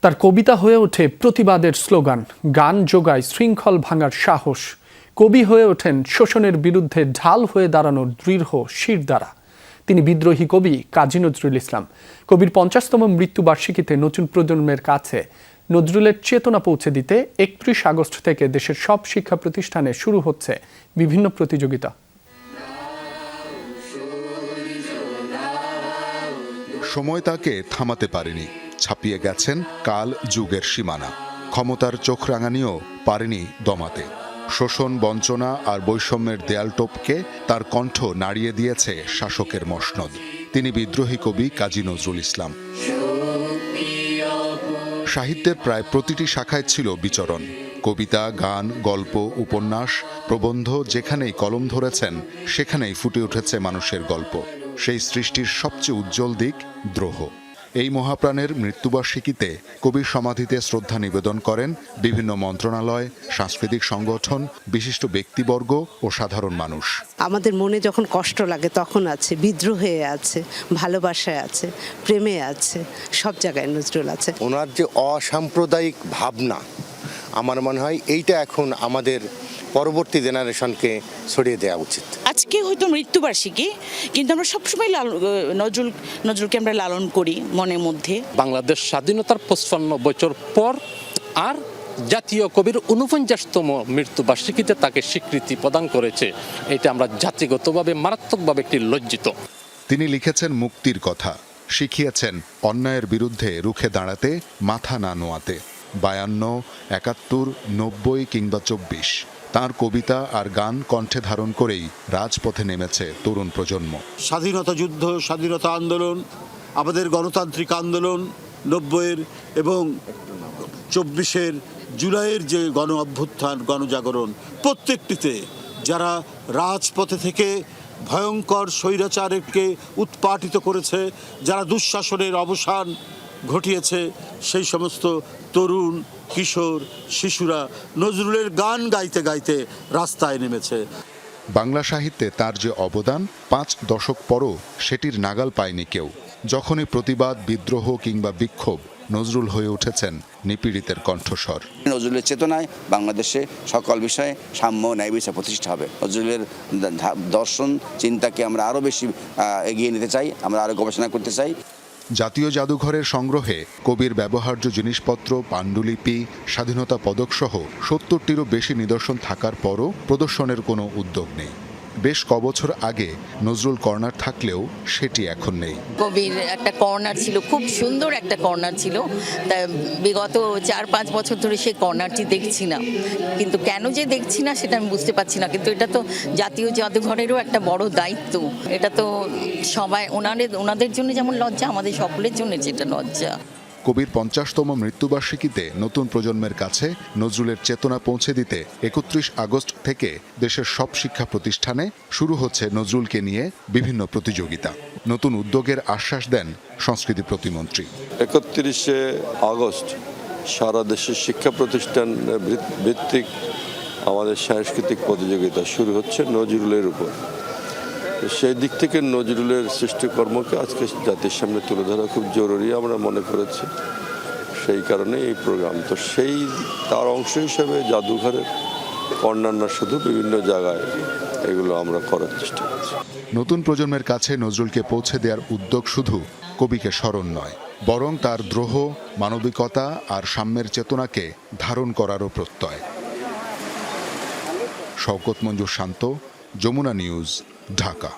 তার কবিতা হয়ে ওঠে প্রতিবাদের স্লোগান, গান যোগায় শৃঙ্খল ভাঙার সাহস। কবি হয়ে ওঠেন শোষণের বিরুদ্ধে ঢাল হয়ে দাঁড়ানোর দৃঢ় শিরদাঁড়া। তিনি বিদ্রোহী কবি কাজী নজরুল ইসলাম। কবির 50তম মৃত্যুবার্ষিকীতে নতুন প্রজন্মের কাছে নজরুলের চেতনা পৌঁছে দিতে 31 আগস্ট থেকে দেশের সব শিক্ষা প্রতিষ্ঠানে শুরু হচ্ছে বিভিন্ন প্রতিযোগিতা। সময় তাকে থামাতে পারেনি, ছাপিয়ে গেছেন কাল যুগের সীমানা। ক্ষমতার চোখ রাঙানিও পারেনি দমাতে। শোষণ, বঞ্চনা আর বৈষম্যের দেয়াল টপকে তার কণ্ঠ নাড়িয়ে দিয়েছে শাসকের মসনদ। তিনি বিদ্রোহী কবি কাজী নজরুল ইসলাম। সাহিত্যের প্রায় প্রতিটি শাখায় ছিল বিচরণ। কবিতা, গান, গল্প, উপন্যাস, প্রবন্ধ, যেখানেই কলম ধরেছেন সেখানেই ফুটে উঠেছে মানুষের গল্প। সেই সৃষ্টির সবচেয়ে উজ্জ্বল দিক দ্রোহ। এই মহাপ্রাণের মৃত্যুবার্ষিকীতে কবির সমাধিতে শ্রদ্ধা নিবেদন করেন বিভিন্ন মন্ত্রণালয়, সাংস্কৃতিক সংগঠন, বিশিষ্ট ব্যক্তিবর্গ ও সাধারণ মানুষ। আমাদের মনে যখন কষ্ট লাগে তখন আছে, বিদ্রোহে আছে, ভালোবাসায় আছে, প্রেমে আছে, সব জায়গায় নজরুল আছে। ওনার যে অসাম্প্রদায়িক ভাবনা, আমার মনে হয় এইটা এখন আমাদের পরবর্তী জেনারেশনকে ছড়িয়ে দেওয়া উচিত। আজকে হয়তো মৃত্যুবার্ষিকী, কিন্তু আমরা সবসময় নজরুলকে আমরা লালন করি মনের মধ্যে। বাংলাদেশ স্বাধীনতার 55 বছর পর আর জাতীয় কবির 49তম মৃত্যুবার্ষিকীতে তাকে স্বীকৃতি প্রদান করেছে, এটা আমরা জাতিগতভাবে মারাত্মকভাবে একটি লজ্জিত। তিনি লিখেছেন মুক্তির কথা, শিখিয়েছেন অন্যায়ের বিরুদ্ধে রুখে দাঁড়াতে, মাথা না নোয়াতে। 52, 71, 90 কিংবা 24 তাঁর কবিতা আর গান কণ্ঠে ধারণ করেই রাজপথে নেমেছে তরুণ প্রজন্ম। স্বাধীনতা যুদ্ধ, স্বাধীনতা আন্দোলন, আমাদের গণতান্ত্রিক আন্দোলন 90-এর এবং 24-এর জুলাইয়ের যে গণ অভ্যুত্থান, গণজাগরণ, প্রত্যেকটিতে যারা রাজপথে থেকে ভয়ঙ্কর স্বৈরাচারকে উৎপাটিত করেছে, যারা দুঃশাসনের অবসান ঘটিয়েছে, সেই সমস্ত তরুণ, কিশোর, শিশুরা নজরুলের গান গাইতে গাইতে রাস্তায় নেমেছে। বাংলা সাহিত্যে তার যে অবদান 5 দশক পরও সেটির নাগাল পায়নি কেউ। যখনই প্রতিবাদ, বিদ্রোহ কিংবা বিক্ষোভ, নজরুল হয়ে উঠেছেন নিপীড়িতের কণ্ঠস্বর। নজরুলের চেতনায় বাংলাদেশে সকল বিষয়ে সাম্য, ন্যায় বিচার প্রতিষ্ঠা হবে। নজরুলের দর্শন, চিন্তাকে আমরা আরও বেশি এগিয়ে নিতে চাই, আমরা আরও গবেষণা করতে চাই। জাতীয় জাদুঘরের সংগ্রহে কবির ব্যবহার্য জিনিসপত্র, পাণ্ডুলিপি, স্বাধীনতা পদকসহ 70টিরও বেশি নিদর্শন থাকার পরও প্রদর্শনের কোনো উদ্যোগ নেই। বেশ কবছর আগে নজরুল কর্নার থাকলেও সেটি এখন নেই। কবির একটা কর্নার ছিল, খুব সুন্দর একটা কর্নার ছিল। তা বিগত 4-5 বছর ধরে সেই কর্নারটি দেখছি না, কিন্তু কেন যে দেখছি না সেটা আমি বুঝতে পারছি না। কিন্তু এটা তো জাতীয় জাদুঘরেরও একটা বড় দায়িত্ব। এটা তো সবাই ওনাদের জন্য যেমন লজ্জা, আমাদের সকলের জন্য যেটা লজ্জা। কবির 50তম মৃত্যুবার্ষিকীতে নতুন প্রজন্মের কাছে নজরুলের চেতনা পৌঁছে দিতে 31 আগস্ট থেকে দেশের সব শিক্ষা প্রতিষ্ঠানে শুরু হচ্ছে নজরুলকে নিয়ে বিভিন্ন প্রতিযোগিতা। নতুন উদ্যোগের আশ্বাস দেন সংস্কৃতি প্রতিমন্ত্রী। 31শে আগস্ট সারা দেশের শিক্ষা প্রতিষ্ঠান ভিত্তিক আমাদের সাংস্কৃতিক প্রতিযোগিতা শুরু হচ্ছে নজরুলের উপর। সেই দিক থেকে নজরুলের সৃষ্টিকর্মকে আজকে জাতির সামনে তুলে ধরা খুব জরুরি আমরা মনে করেছি, সেই কারণে এই প্রোগ্রাম। তো সেই তার অংশ হিসেবে জাদুঘরের কর্নার না, শুধু বিভিন্ন জায়গায় এগুলো আমরা করার চেষ্টা করছি। নতুন প্রজন্মের কাছে নজরুলকে পৌঁছে দেওয়ার উদ্যোগ শুধু কবিকে স্মরণ নয়, বরং তার দ্রোহ, মানবিকতা আর সাম্যের চেতনাকে ধারণ করারও প্রত্যয়। শওকত মঞ্জুর শান্ত, যমুনা নিউজ, ঢাকা।